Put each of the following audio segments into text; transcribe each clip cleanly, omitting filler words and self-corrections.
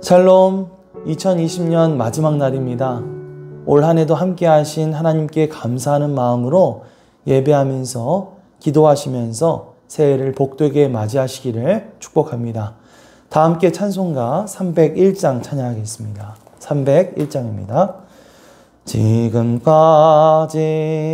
샬롬, 2020년 마지막 날입니다. 올 한 해도 함께 하신 하나님께 감사하는 마음으로 예배하면서 기도하시면서 새해를 복되게 맞이하시기를 축복합니다. 다 함께 찬송가 301장 찬양하겠습니다. 301장입니다. 지금까지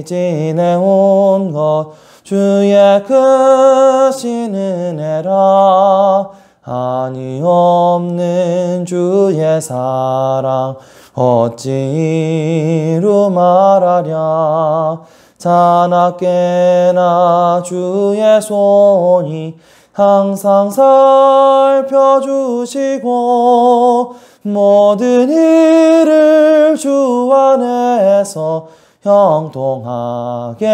지내온 것 주의 크신 은혜라. 한이 없는 주의 사랑 어찌 이루 말하랴. 자나깨나 주의 손이 항상 살펴주시고 모든 일을 주 안에서 형통하게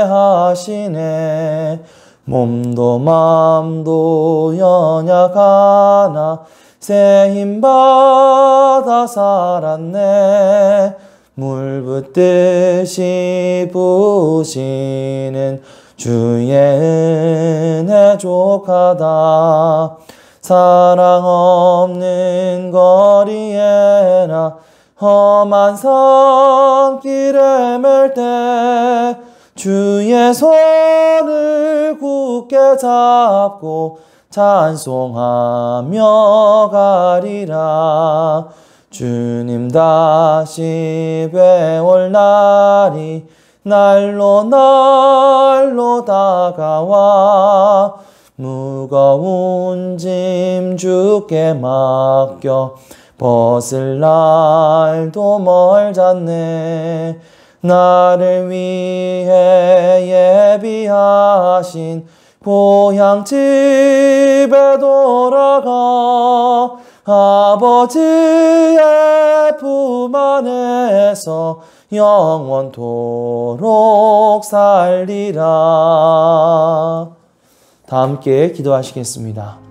하시네. 몸도 마음도 연약하나 새 힘받아 살았네. 물 붓듯이 부으시는 주의 은혜 족하다. 사랑 없는 거리에나 험한 산길에 맬 때 주의 손을 굳게 잡고 찬송하며 가리라. 주님 다시 뵈올 날이 날로 다가와 무거운 짐 주께 맡겨 벗을 날도 멀잖네. 나를 위해 예비하신 고향 집에 돌아가 아버지의 품 안에서 영원토록 살리라. 다 함께 기도하시겠습니다.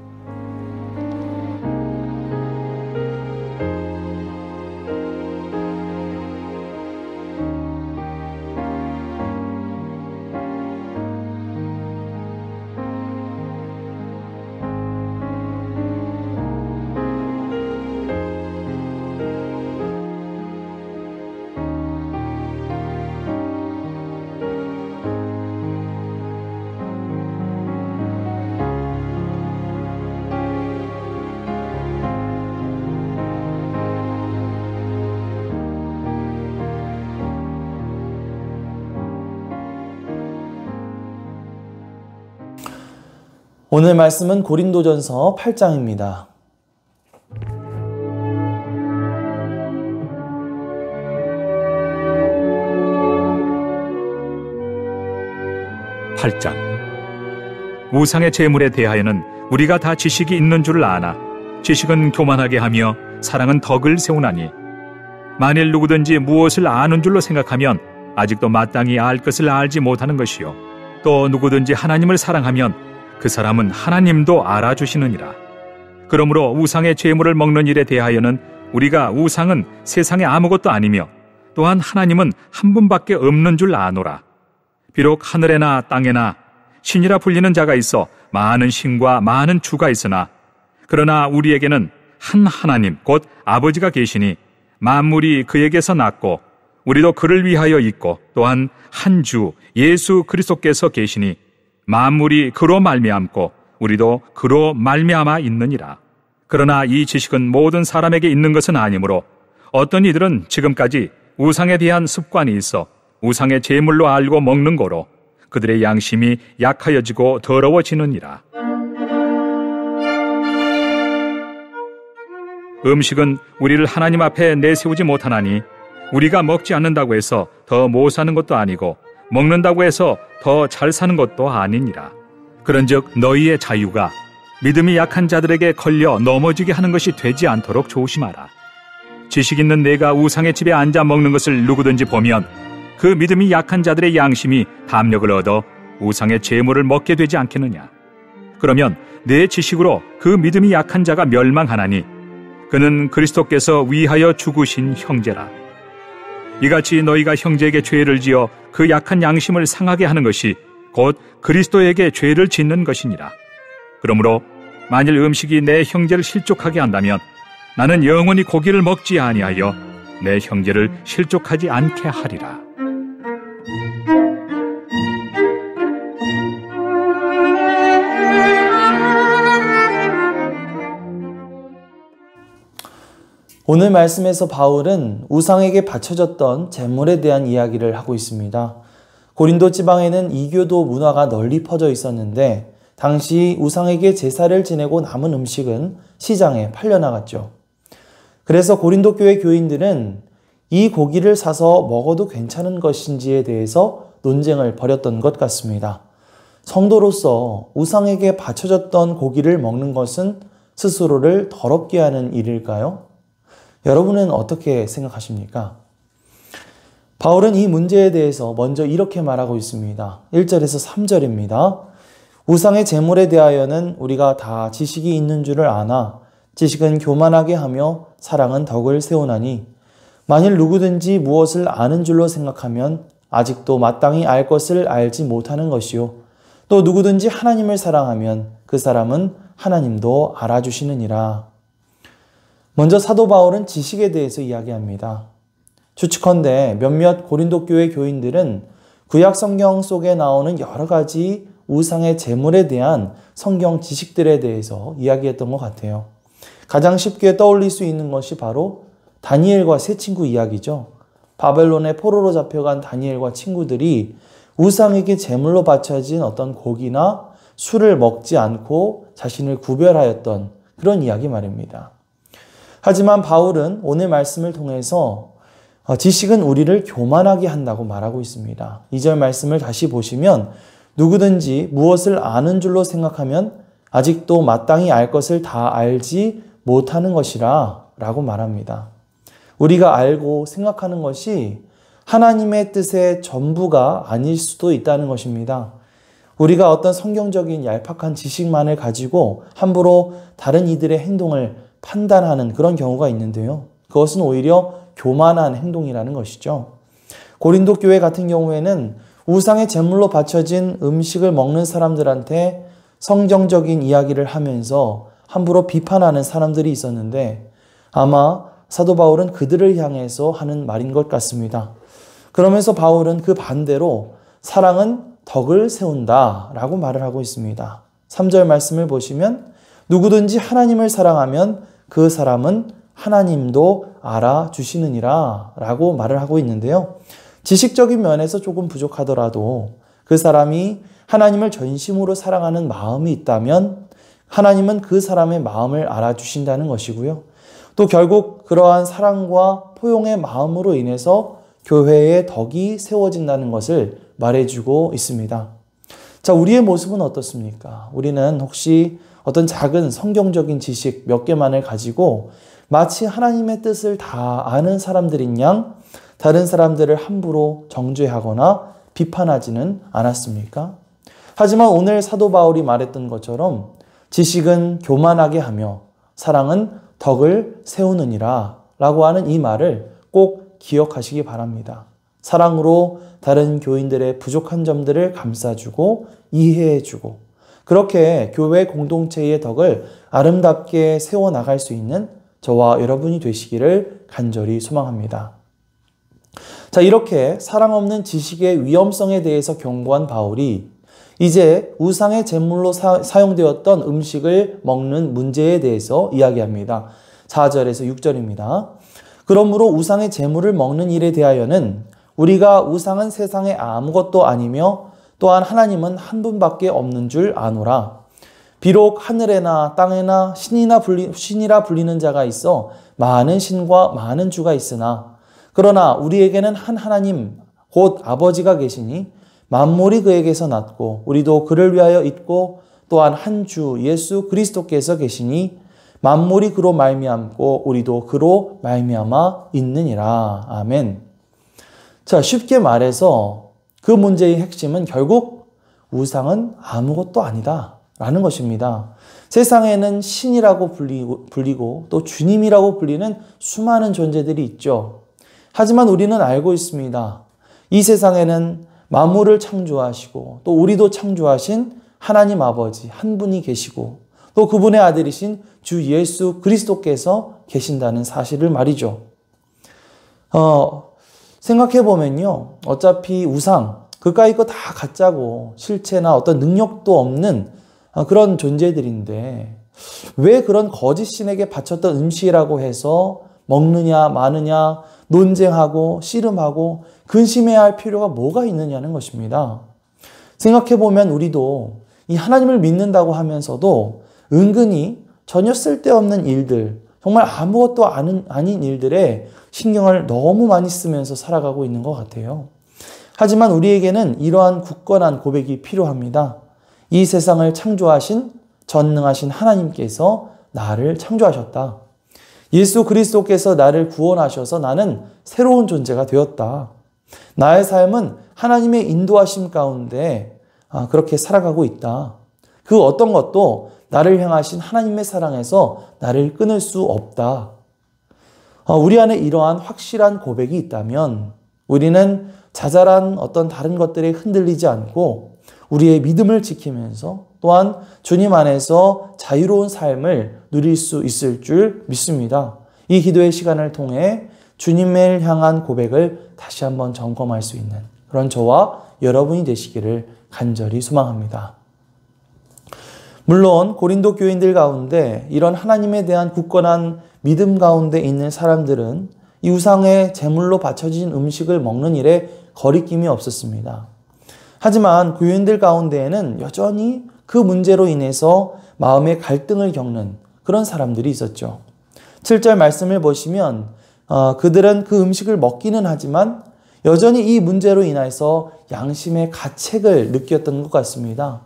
오늘 말씀은 고린도전서 8장입니다. 우상의 제물에 대하여는 우리가 다 지식이 있는 줄을 아나 지식은 교만하게 하며 사랑은 덕을 세우나니 만일 누구든지 무엇을 아는 줄로 생각하면 아직도 마땅히 알 것을 알지 못하는 것이요 또 누구든지 하나님을 사랑하면 그 사람은 하나님도 알아주시느니라. 그러므로 우상의 제물을 먹는 일에 대하여는 우리가 우상은 세상에 아무것도 아니며 또한 하나님은 한 분밖에 없는 줄 아노라. 비록 하늘에나 땅에나 신이라 불리는 자가 있어 많은 신과 많은 주가 있으나 그러나 우리에게는 한 하나님 곧 아버지가 계시니 만물이 그에게서 났고 우리도 그를 위하여 있고 또한 한 주 예수 그리스도께서 계시니 만물이 그로 말미암고 우리도 그로 말미암아 있느니라. 그러나 이 지식은 모든 사람에게 있는 것은 아니므로 어떤 이들은 지금까지 우상에 대한 습관이 있어 우상의 제물로 알고 먹는 거로 그들의 양심이 약하여지고 더러워지느니라. 음식은 우리를 하나님 앞에 내세우지 못하나니 우리가 먹지 않는다고 해서 더 못 사는 것도 아니고 먹는다고 해서 더 잘 사는 것도 아니니라. 그런즉 너희의 자유가 믿음이 약한 자들에게 걸려 넘어지게 하는 것이 되지 않도록 조심하라. 지식 있는 내가 우상의 집에 앉아 먹는 것을 누구든지 보면 그 믿음이 약한 자들의 양심이 담력을 얻어 우상의 제물을 먹게 되지 않겠느냐. 그러면 내 지식으로 그 믿음이 약한 자가 멸망하나니 그는 그리스도께서 위하여 죽으신 형제라. 이같이 너희가 형제에게 죄를 지어 그 약한 양심을 상하게 하는 것이 곧 그리스도에게 죄를 짓는 것이니라. 그러므로 만일 음식이 내 형제를 실족하게 한다면 나는 영원히 고기를 먹지 아니하여 내 형제를 실족하지 않게 하리라. 오늘 말씀에서 바울은 우상에게 바쳐졌던 제물에 대한 이야기를 하고 있습니다. 고린도 지방에는 이교도 문화가 널리 퍼져 있었는데 당시 우상에게 제사를 지내고 남은 음식은 시장에 팔려나갔죠. 그래서 고린도 교회 교인들은 이 고기를 사서 먹어도 괜찮은 것인지에 대해서 논쟁을 벌였던 것 같습니다. 성도로서 우상에게 바쳐졌던 고기를 먹는 것은 스스로를 더럽게 하는 일일까요? 여러분은 어떻게 생각하십니까? 바울은 이 문제에 대해서 먼저 이렇게 말하고 있습니다. 1절에서 3절입니다. 우상의 제물에 대하여는 우리가 다 지식이 있는 줄을 아나 지식은 교만하게 하며 사랑은 덕을 세우나니 만일 누구든지 무엇을 아는 줄로 생각하면 아직도 마땅히 알 것을 알지 못하는 것이요 또 누구든지 하나님을 사랑하면 그 사람은 하나님도 알아주시느니라. 먼저 사도 바울은 지식에 대해서 이야기합니다. 추측컨대 몇몇 고린도 교회 교인들은 구약 성경 속에 나오는 여러 가지 우상의 제물에 대한 성경 지식들에 대해서 이야기했던 것 같아요. 가장 쉽게 떠올릴 수 있는 것이 바로 다니엘과 세 친구 이야기죠. 바벨론의 포로로 잡혀간 다니엘과 친구들이 우상에게 제물로 바쳐진 어떤 고기나 술을 먹지 않고 자신을 구별하였던 그런 이야기 말입니다. 하지만 바울은 오늘 말씀을 통해서 지식은 우리를 교만하게 한다고 말하고 있습니다. 2절 말씀을 다시 보시면 누구든지 무엇을 아는 줄로 생각하면 아직도 마땅히 알 것을 다 알지 못하는 것이라 라고 말합니다. 우리가 알고 생각하는 것이 하나님의 뜻의 전부가 아닐 수도 있다는 것입니다. 우리가 어떤 성경적인 얄팍한 지식만을 가지고 함부로 다른 이들의 행동을 판단하는 그런 경우가 있는데요. 그것은 오히려 교만한 행동이라는 것이죠. 고린도 교회 같은 경우에는 우상의 제물로 바쳐진 음식을 먹는 사람들한테 성경적인 이야기를 하면서 함부로 비판하는 사람들이 있었는데 아마 사도 바울은 그들을 향해서 하는 말인 것 같습니다. 그러면서 바울은 그 반대로 사랑은 덕을 세운다 라고 말을 하고 있습니다. 3절 말씀을 보시면 누구든지 하나님을 사랑하면 그 사람은 하나님도 알아주시느니라 라고 말을 하고 있는데요. 지식적인 면에서 조금 부족하더라도 그 사람이 하나님을 전심으로 사랑하는 마음이 있다면 하나님은 그 사람의 마음을 알아주신다는 것이고요. 또 결국 그러한 사랑과 포용의 마음으로 인해서 교회의 덕이 세워진다는 것을 말해주고 있습니다. 자, 우리의 모습은 어떻습니까? 우리는 혹시 어떤 작은 성경적인 지식 몇 개만을 가지고 마치 하나님의 뜻을 다 아는 사람들인 양 다른 사람들을 함부로 정죄하거나 비판하지는 않았습니까? 하지만 오늘 사도 바울이 말했던 것처럼 지식은 교만하게 하며 사랑은 덕을 세우느니라 라고 하는 이 말을 꼭 기억하시기 바랍니다. 사랑으로 다른 교인들의 부족한 점들을 감싸주고 이해해주고 그렇게 교회 공동체의 덕을 아름답게 세워나갈 수 있는 저와 여러분이 되시기를 간절히 소망합니다. 자, 이렇게 사랑 없는 지식의 위험성에 대해서 경고한 바울이 이제 우상의 제물로 사용되었던 음식을 먹는 문제에 대해서 이야기합니다. 4절에서 6절입니다. 그러므로 우상의 제물을 먹는 일에 대하여는 우리가 우상은 세상에 아무것도 아니며 또한 하나님은 한 분밖에 없는 줄 아노라. 비록 하늘에나 땅에나 신이라 불리는 자가 있어 많은 신과 많은 주가 있으나 그러나 우리에게는 한 하나님 곧 아버지가 계시니 만물이 그에게서 났고 우리도 그를 위하여 있고 또한 한 주 예수 그리스도께서 계시니 만물이 그로 말미암고 우리도 그로 말미암아 있느니라. 아멘. 자, 쉽게 말해서 그 문제의 핵심은 결국 우상은 아무것도 아니다 라는 것입니다. 세상에는 신이라고 불리고 또 주님이라고 불리는 수많은 존재들이 있죠. 하지만 우리는 알고 있습니다. 이 세상에는 만물을 창조하시고 또 우리도 창조하신 하나님 아버지 한 분이 계시고 또 그분의 아들이신 주 예수 그리스도께서 계신다는 사실을 말이죠. 생각해보면요. 어차피 우상, 그까이 거 다 가짜고 실체나 어떤 능력도 없는 그런 존재들인데 왜 그런 거짓 신에게 바쳤던 음식이라고 해서 먹느냐 마느냐 논쟁하고 씨름하고 근심해야 할 필요가 뭐가 있느냐는 것입니다. 생각해보면 우리도 이 하나님을 믿는다고 하면서도 은근히 전혀 쓸데없는 일들, 정말 아무것도 아닌 일들에 신경을 너무 많이 쓰면서 살아가고 있는 것 같아요. 하지만 우리에게는 이러한 굳건한 고백이 필요합니다. 이 세상을 창조하신 전능하신 하나님께서 나를 창조하셨다. 예수 그리스도께서 나를 구원하셔서 나는 새로운 존재가 되었다. 나의 삶은 하나님의 인도하심 가운데 그렇게 살아가고 있다. 그 어떤 것도 나를 향하신 하나님의 사랑에서 나를 끊을 수 없다. 우리 안에 이러한 확실한 고백이 있다면 우리는 자잘한 어떤 다른 것들에 흔들리지 않고 우리의 믿음을 지키면서 또한 주님 안에서 자유로운 삶을 누릴 수 있을 줄 믿습니다. 이 기도의 시간을 통해 주님을 향한 고백을 다시 한번 점검할 수 있는 그런 저와 여러분이 되시기를 간절히 소망합니다. 물론 고린도 교인들 가운데 이런 하나님에 대한 굳건한 믿음 가운데 있는 사람들은 이 우상의 제물로 바쳐진 음식을 먹는 일에 거리낌이 없었습니다. 하지만 교인들 가운데에는 여전히 그 문제로 인해서 마음의 갈등을 겪는 그런 사람들이 있었죠. 7절 말씀을 보시면 그들은 그 음식을 먹기는 하지만 여전히 이 문제로 인해서 양심의 가책을 느꼈던 것 같습니다.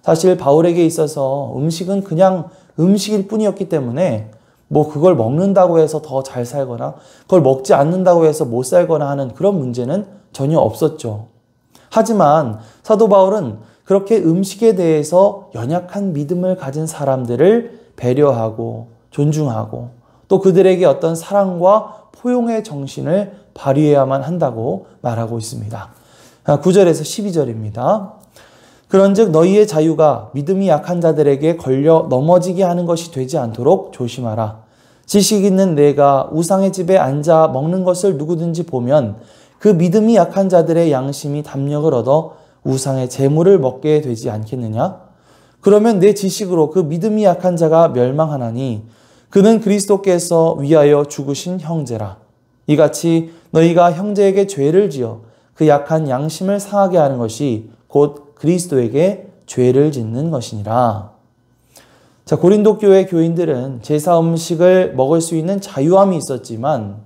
사실 바울에게 있어서 음식은 그냥 음식일 뿐이었기 때문에 그걸 먹는다고 해서 더 잘 살거나 그걸 먹지 않는다고 해서 못 살거나 하는 그런 문제는 전혀 없었죠. 하지만 사도 바울은 그렇게 음식에 대해서 연약한 믿음을 가진 사람들을 배려하고 존중하고 또 그들에게 어떤 사랑과 포용의 정신을 발휘해야만 한다고 말하고 있습니다. 9절에서 12절입니다. 그런즉 너희의 자유가 믿음이 약한 자들에게 걸려 넘어지게 하는 것이 되지 않도록 조심하라. 지식 있는 내가 우상의 집에 앉아 먹는 것을 누구든지 보면 그 믿음이 약한 자들의 양심이 담력을 얻어 우상의 재물을 먹게 되지 않겠느냐? 그러면 내 지식으로 그 믿음이 약한 자가 멸망하나니 그는 그리스도께서 위하여 죽으신 형제라. 이같이 너희가 형제에게 죄를 지어 그 약한 양심을 상하게 하는 것이 곧 그리스도에게 죄를 짓는 것이니라. 자, 고린도 교회 교인들은 제사 음식을 먹을 수 있는 자유함이 있었지만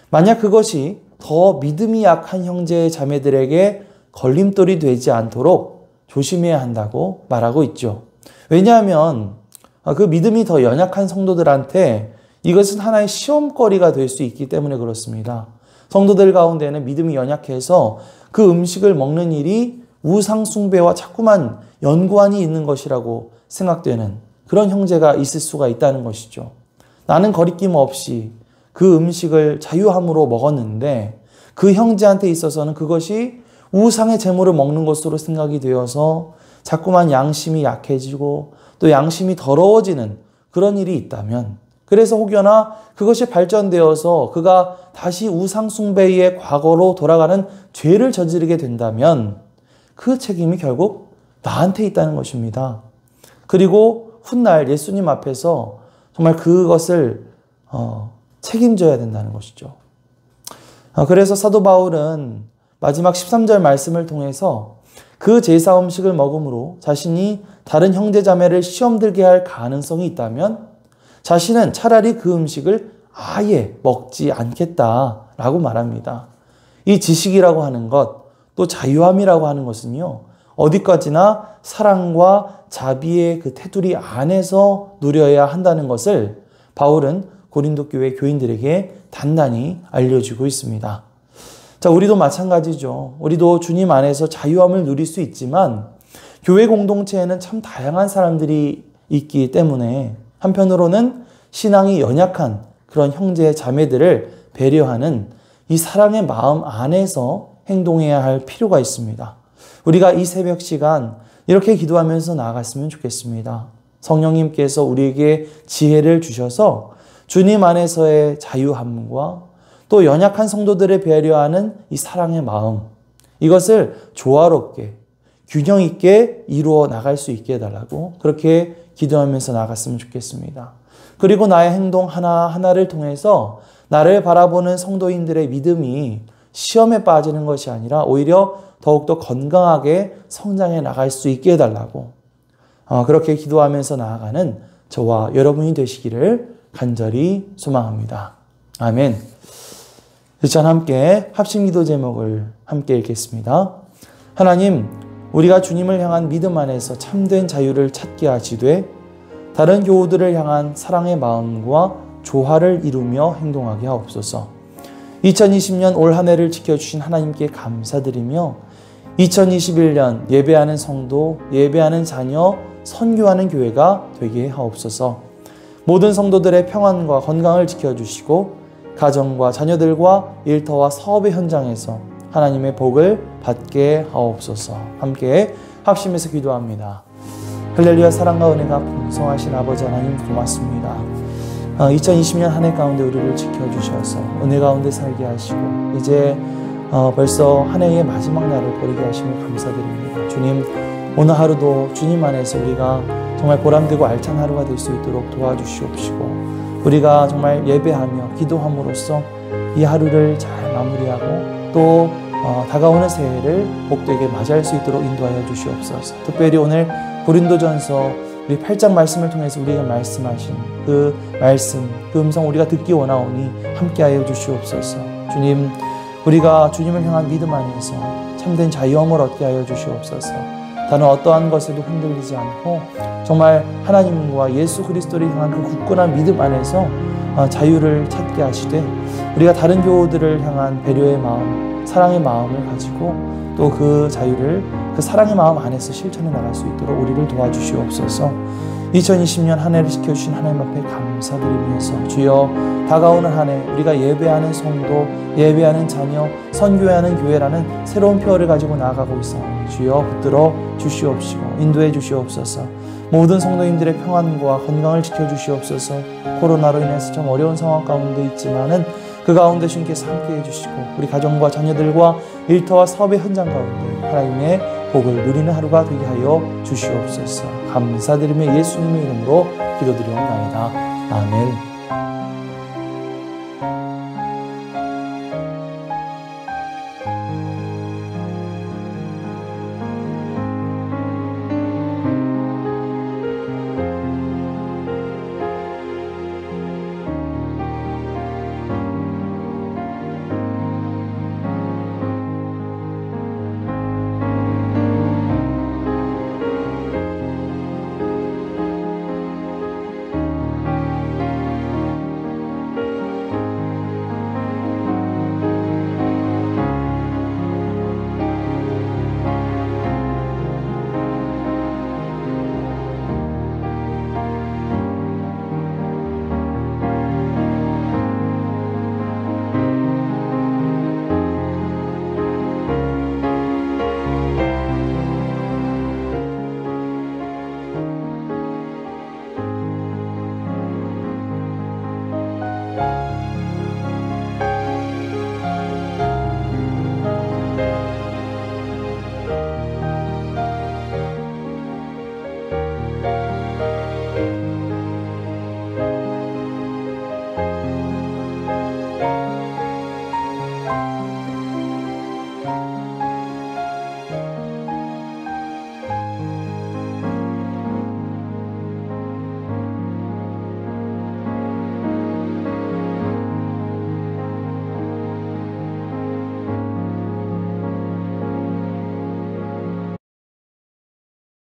만약 그것이 더 믿음이 약한 형제 자매들에게 걸림돌이 되지 않도록 조심해야 한다고 말하고 있죠. 왜냐하면 그 믿음이 더 연약한 성도들한테 이것은 하나의 시험거리가 될 수 있기 때문에 그렇습니다. 성도들 가운데는 믿음이 연약해서 그 음식을 먹는 일이 우상 숭배와 자꾸만 연관이 있는 것이라고 생각되는 그런 형제가 있을 수가 있다는 것이죠. 나는 거리낌 없이 그 음식을 자유함으로 먹었는데 그 형제한테 있어서는 그것이 우상의 재물을 먹는 것으로 생각이 되어서 자꾸만 양심이 약해지고 또 양심이 더러워지는 그런 일이 있다면 그래서 혹여나 그것이 발전되어서 그가 다시 우상 숭배의 과거로 돌아가는 죄를 저지르게 된다면 그 책임이 결국 나한테 있다는 것입니다. 그리고 훗날 예수님 앞에서 정말 그것을 책임져야 된다는 것이죠. 그래서 사도 바울은 마지막 13절 말씀을 통해서 그 제사 음식을 먹음으로 자신이 다른 형제자매를 시험 들게 할 가능성이 있다면 자신은 차라리 그 음식을 아예 먹지 않겠다라고 말합니다. 이 지식이라고 하는 것, 또 자유함이라고 하는 것은요, 어디까지나 사랑과 자비의 그 테두리 안에서 누려야 한다는 것을 바울은 고린도 교회 교인들에게 단단히 알려주고 있습니다. 자, 우리도 마찬가지죠. 우리도 주님 안에서 자유함을 누릴 수 있지만 교회 공동체에는 참 다양한 사람들이 있기 때문에 한편으로는 신앙이 연약한 그런 형제 자매들을 배려하는 이 사랑의 마음 안에서 행동해야 할 필요가 있습니다. 우리가 이 새벽 시간 이렇게 기도하면서 나아갔으면 좋겠습니다. 성령님께서 우리에게 지혜를 주셔서 주님 안에서의 자유함과 또 연약한 성도들을 배려하는 이 사랑의 마음, 이것을 조화롭게 균형 있게 이루어 나갈 수 있게 해달라고 그렇게 기도하면서 나갔으면 좋겠습니다. 그리고 나의 행동 하나하나를 통해서 나를 바라보는 성도인들의 믿음이 시험에 빠지는 것이 아니라 오히려 더욱더 건강하게 성장해 나갈 수 있게 해달라고 그렇게 기도하면서 나아가는 저와 여러분이 되시기를 간절히 소망합니다. 아멘. 일단 함께 합심기도 제목을 함께 읽겠습니다. 하나님, 우리가 주님을 향한 믿음 안에서 참된 자유를 찾게 하시되 다른 교우들을 향한 사랑의 마음과 조화를 이루며 행동하게 하옵소서. 2020년 올 한 해를 지켜주신 하나님께 감사드리며 2021년 예배하는 성도, 예배하는 자녀, 선교하는 교회가 되게 하옵소서. 모든 성도들의 평안과 건강을 지켜주시고 가정과 자녀들과 일터와 사업의 현장에서 하나님의 복을 받게 하옵소서. 함께 합심해서 기도합니다. 할렐루야. 사랑과 은혜가 풍성하신 아버지 하나님 고맙습니다. 2020년 한 해 가운데 우리를 지켜주셔서 은혜 가운데 살게 하시고 이제 벌써 한 해의 마지막 날을 보내게 하심을 감사드립니다. 주님, 오늘 하루도 주님 안에서 우리가 정말 보람되고 알찬 하루가 될 수 있도록 도와주시옵시고 우리가 정말 예배하며 기도함으로써 이 하루를 잘 마무리하고 또 다가오는 새해를 복되게 맞이할 수 있도록 인도하여 주시옵소서. 특별히 오늘 고린도전서 우리 8장 말씀을 통해서 우리에게 말씀하신 그 말씀, 그 음성 우리가 듣기 원하오니 함께하여 주시옵소서. 주님, 우리가 주님을 향한 믿음 안에서 참된 자유함을 얻게 하여 주시옵소서. 다른 어떠한 것에도 흔들리지 않고 정말 하나님과 예수 그리스도를 향한 그 굳건한 믿음 안에서 자유를 찾게 하시되 우리가 다른 교우들을 향한 배려의 마음, 사랑의 마음을 가지고 또 그 자유를 그 사랑의 마음 안에서 실천해 나갈 수 있도록 우리를 도와주시옵소서. 2020년 한 해를 지켜주신 하나님 앞에 감사드리면서 주여 다가오는 한 해 우리가 예배하는 성도, 예배하는 자녀, 선교하는 교회라는 새로운 표어를 가지고 나아가고 있사오니 주여 붙들어 주시옵시고 인도해 주시옵소서. 모든 성도님들의 평안과 건강을 지켜주시옵소서. 코로나로 인해서 좀 어려운 상황 가운데 있지만은 그 가운데 주님께서 함께해 주시고 우리 가정과 자녀들과 일터와 사업의 현장 가운데 하나님의 복을 누리는 하루가 되게 하여 주시옵소서. 감사드리며 예수님의 이름으로 기도드리옵나이다. 아멘.